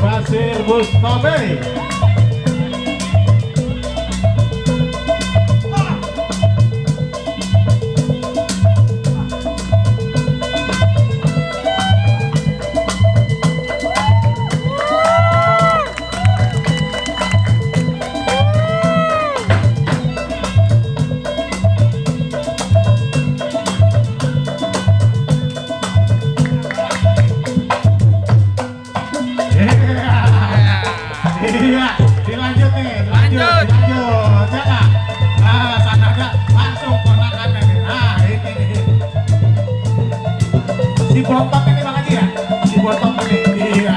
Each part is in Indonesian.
Basir Mustafa. Iya, dilanjut nih, lanjut. Ya nggak? Nah, sananya langsung ponakannya nih. Nah, ini. Si Bontot ini Bang Haji ya? Si Bontot ini, iya.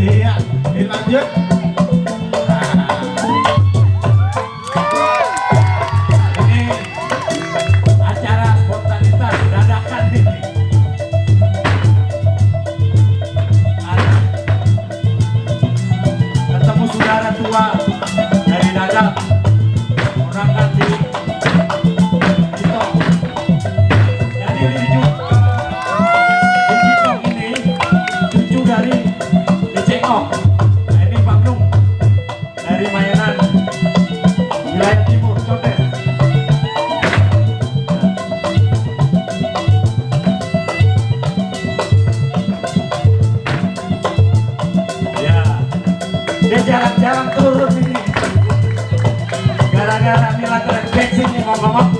Iya, dilanjut. Ini acara spontanitas dadakan ini. Ketemu saudara tua dari dadak, orang kan di Citong. Jadi di Citong ini cucu dari Cengok. Nah, ini Pak Nung dari Mayanan wilayah timur Condet. Ya, dia jarang-jarang turun ini gara-gara nilai bensin nih ngomong-ngomong.